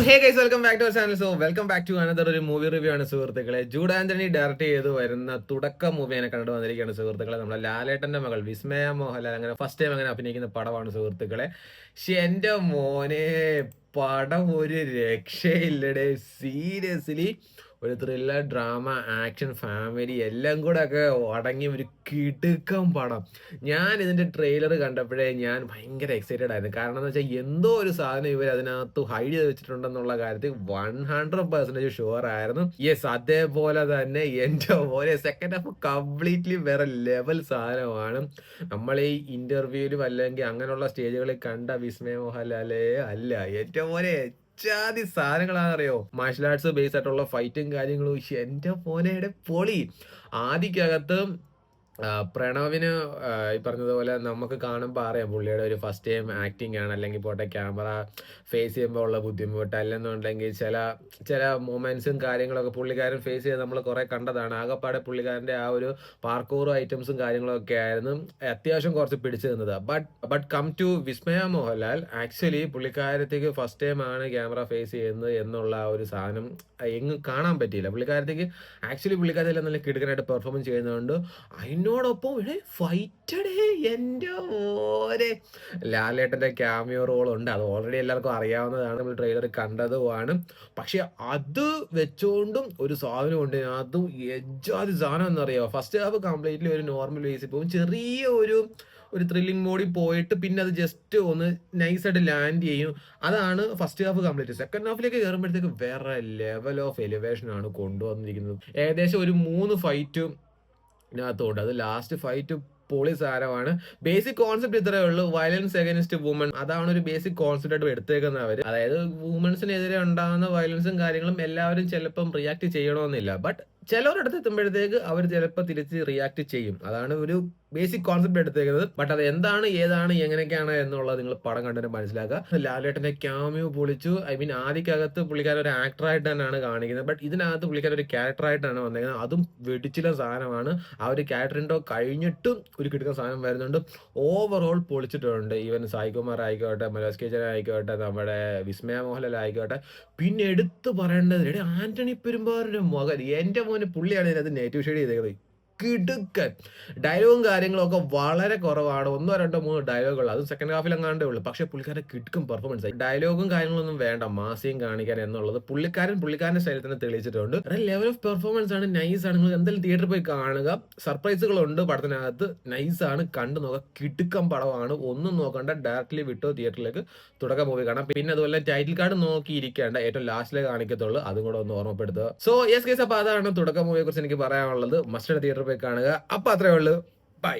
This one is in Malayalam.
Hey guys, welcome back to our channel. Welcome back to another ഒരു മൂവി റിവ്യൂ ആണ് സുഹൃത്തുക്കളെ. ജൂഡ് ആന്റണി ഡയറക്ട് ചെയ്ത് വരുന്ന തുടക്ക മൂവിനെ കണ്ടു വന്നിരിക്കുകയാണ് സുഹൃത്തുക്കളെ. നമ്മളെ ലാലേട്ടന്റെ മകൾ വിസ്മയ മോഹൻലാൽ അങ്ങനെ ഫസ്റ്റ് ടൈം അങ്ങനെ അഭിനയിക്കുന്ന പടമാണ് സുഹൃത്തുക്കളെ. പക്ഷെ എന്റെ മോനെ, പടം ഒരു രക്ഷയില്ലടേ. സീരിയസ്ലി ഒരു ത്രില്ലർ, ഡ്രാമ, ആക്ഷൻ, ഫാമിലി എല്ലാം കൂടെ ഒക്കെ അടങ്ങിയ ഒരു കിടുക്കം പടം. ഞാൻ ഇതിന്റെ ട്രെയിലർ കണ്ടപ്പോഴേ ഞാൻ ഭയങ്കര എക്സൈറ്റഡ് ആയിരുന്നു. കാരണം എന്ന് വെച്ചാൽ എന്തോ ഒരു സാധനം ഇവർ അതിനകത്ത് ഹൈഡ് ചെയ്ത് വെച്ചിട്ടുണ്ടെന്നുള്ള കാര്യത്തിൽ 100% ഷുവർ ആയിരുന്നു. യെസ്, അതേപോലെ തന്നെ എന്റെ പോലെ സെക്കൻഡ് ഹാഫ് കംപ്ലീറ്റ്ലി വേറെ ലെവൽ സാധനമാണ്. നമ്മൾ ഈ ഇന്റർവ്യൂവിലും അല്ലെങ്കിൽ അങ്ങനെയുള്ള സ്റ്റേജുകളിൽ കണ്ട വിസ്മയ മോഹൻലാലേ അല്ല. ഏറ്റവും പോലെ ജാതി സാധനങ്ങളാണെന്നറിയോ. മാർഷൽ ആർട്സ് ബേസ് ആയിട്ടുള്ള ഫൈറ്റും കാര്യങ്ങളും എന്റെ മോനയുടെ പൊളി. ആദിക്കകത്ത് പ്രണവിന് ഈ പറഞ്ഞതുപോലെ നമുക്ക് കാണുമ്പോൾ അറിയാം പുള്ളിയുടെ ഒരു ഫസ്റ്റ് ടൈം ആക്ടിങ് ആണ്, അല്ലെങ്കിൽ പോട്ടെ ക്യാമറ ഫേസ് ചെയ്യുമ്പോൾ ഉള്ള ബുദ്ധിമുട്ട്, അല്ലെന്നുണ്ടെങ്കിൽ ചില ചില മൊമെന്റ്സും കാര്യങ്ങളൊക്കെ പുള്ളിക്കാരൻ ഫേസ് ചെയ്ത് നമ്മൾ കുറെ കണ്ടതാണ്. ആകെപ്പാടെ പുള്ളിക്കാരൻ്റെ ആ ഒരു പാർക്കൂർ ഐറ്റംസും കാര്യങ്ങളൊക്കെ ആയിരുന്നു അത്യാവശ്യം കുറച്ച് പിടിച്ചു നിന്നത്. But come to Vismaya Mohanlal, actually പുള്ളിക്കാരത്തേക്ക് ഫസ്റ്റ് ടൈം ആണ് ക്യാമറ ഫേസ് ചെയ്യുന്നത് എന്നുള്ള ആ ഒരു സാധനം എങ്ങും കാണാൻ പറ്റിയില്ല. പുള്ളിക്കാരത്തേക്ക് ആക്ച്വലി പുള്ളിക്കാരത്തിൽ നല്ല കിടുക്കനായിട്ട് പെർഫോമൻസ് ചെയ്യുന്നതുകൊണ്ട് അതിനോടൊപ്പം ഇവിടെ ഫൈറ്റഡേ എൻ്റെ ഓരെ ലാലേട്ടൻ്റെ ക്യാമിയോ റോൾ ഉണ്ട്. അത് ഓൾറെഡി എല്ലാവർക്കും അറിയാവുന്നതാണ്, നമ്മൾ ട്രെയിലർ കണ്ടതുമാണ്. പക്ഷെ അത് വെച്ചുകൊണ്ടും ഒരു സാധനമുണ്ട്, അതും എജാതി സാധനം എന്നറിയാമോ. ഫസ്റ്റ് ഹാഫ് കംപ്ലീറ്റ്ലി ഒരു നോർമൽ ബേസിൽ പോകും, ചെറിയ ഒരു ത്രില്ലിംഗ് മോഡിൽ പോയിട്ട് പിന്നെ അത് ജസ്റ്റ് ഒന്ന് നൈസായിട്ട് ലാൻഡ് ചെയ്യും. അതാണ് ഫസ്റ്റ് ഹാഫ് കംപ്ലീറ്റ്. സെക്കൻഡ് ഹാഫിലേക്ക് കയറുമ്പോഴത്തേക്ക് വേറെ ലെവൽ ഓഫ് എലിവേഷൻ ആണ് കൊണ്ടുവന്നിരിക്കുന്നത്. ഏകദേശം ഒരു 3 ഫൈറ്റും ഇതിനകത്തുണ്ട്. അത് ലാസ്റ്റ് ഫൈറ്റ് പൊളി സാരമാണ്. ബേസിക് കോൺസെപ്റ്റ് ഇത്രയേ ഉള്ളൂ, വയലൻസ് അഗൈൻസ്റ്റ് വുമൺ. അതാണ് ഒരു ബേസിക് കോൺസെപ്റ്റ് ആയിട്ട് എടുത്തേക്കുന്നവർ. അതായത് വുമൻസിനെതിരെ ഉണ്ടാകുന്ന വയലൻസും കാര്യങ്ങളും എല്ലാവരും ചിലപ്പം റിയാക്ട് ചെയ്യണമെന്നില്ല. ബട്ട് ചിലവരടുത്ത് എത്തുമ്പോഴത്തേക്ക് അവർ ചിലപ്പോൾ തിരിച്ച് റിയാക്ട് ചെയ്യും. അതാണ് ഒരു ബേസിക് കോൺസെപ്റ്റ് എടുത്തേക്കുന്നത്. ബട്ട് അത് എന്താണ്, ഏതാണ്, എങ്ങനെയൊക്കെയാണ് എന്നുള്ളത് നിങ്ങൾ പടം കണ്ടിട്ട് മനസ്സിലാക്കുക. ലാലേട്ടന്റെ ക്യാമിയോ പൊളിച്ചു. ഐ മീൻ ആദ്യക്കകത്ത് പുള്ളിക്കാരൻ ഒരു ആക്ടറായിട്ട് തന്നെയാണ് കാണിക്കുന്നത്, ബട്ട് ഇതിനകത്ത് പുള്ളിക്കാരൻ ഒരു ക്യാരക്ടറായിട്ടാണ് വന്നേക്കുന്നത്. അതും വെടിച്ചില്ല സാധനമാണ്. ആ ഒരു ക്യാരക്ടറിൻ്റെ കഴിഞ്ഞിട്ടും ഒരു കിടക്കുന്ന സാധനം വരുന്നുണ്ട്. ഓവറോൾ പൊളിച്ചിട്ടുണ്ട്. ഈവൻ സായികുമാർ ആയിക്കോട്ടെ, മനോജ് കെ ജയൻ ആയിക്കോട്ടെ, നമ്മുടെ വിസ്മയ മോഹൻലാൽ ആയിക്കോട്ടെ. പിന്നെ എടുത്തു പറയേണ്ടത് ആന്റണി പെരുമ്പാവൂരിന്റെ മകൻ, എന്റെ മോനെ പുള്ളിയാണ് ഇതിനകത്ത് നെഗറ്റീവ് ഷെയ്ഡ് ചെയ്തേക്കുന്നത്. കിടുക്കൻ ഡയലോഗും കാര്യങ്ങളൊക്കെ വളരെ കുറവാണ്. 1, 2, 3 ഡയലോഗുകൾ, അതും സെക്കൻഡ് ഹാഫിൽ അങ്ങാണ്ടേ ഉള്ളൂ. പക്ഷെ പുള്ളിക്കാരൻ കിടുക്കും പെർഫോമൻസ് ആയി. ഡയലോഗും കാര്യങ്ങളൊന്നും വേണ്ട, മാസിയും കാണിക്കാൻ എന്നുള്ളത് പുള്ളിക്കാരന്റെ സ്റ്റൈലിൽ തന്നെ തെളിയിച്ചിട്ടുണ്ട്. ലെവൽ ഓഫ് പെർഫോമൻസ് ആണ്, നൈസ് ആണ്. നിങ്ങൾ എന്തായാലും തിയേറ്ററിൽ പോയി കാണുക. സർപ്രൈസുകളുണ്ട് പടത്തിനകത്ത്, നൈസ് ആണ്, കണ്ടു നോക്കുക. കിടുക്കം പടമാണ്, ഒന്നും നോക്കണ്ട, ഡയറക്റ്റ്ലി വിട്ടോ തിയേറ്ററിലേക്ക് തുടക്കം മൂവി കാണാം. പിന്നെ അതുപോലെ ടൈറ്റിൽ കാർഡ് നോക്കിയിരിക്കേണ്ട, ഏറ്റവും ലാസ്റ്റിലേ കാണിക്കത്തുള്ളൂ, അതും കൂടെ ഒന്ന് ഓർമ്മപ്പെടുത്തുക. സോ യെസ് ഗൈസ്, അപ്പൊ അതാണ് തുടക്കം മൂവിയെ കുറിച്ച് എനിക്ക് പറയാനുള്ളത്. മസ്റ്റ് തിയേറ്ററിൽ പോയി കാണുക. അപ്പൊ അത്രേ ഉള്ളൂ. ബൈ.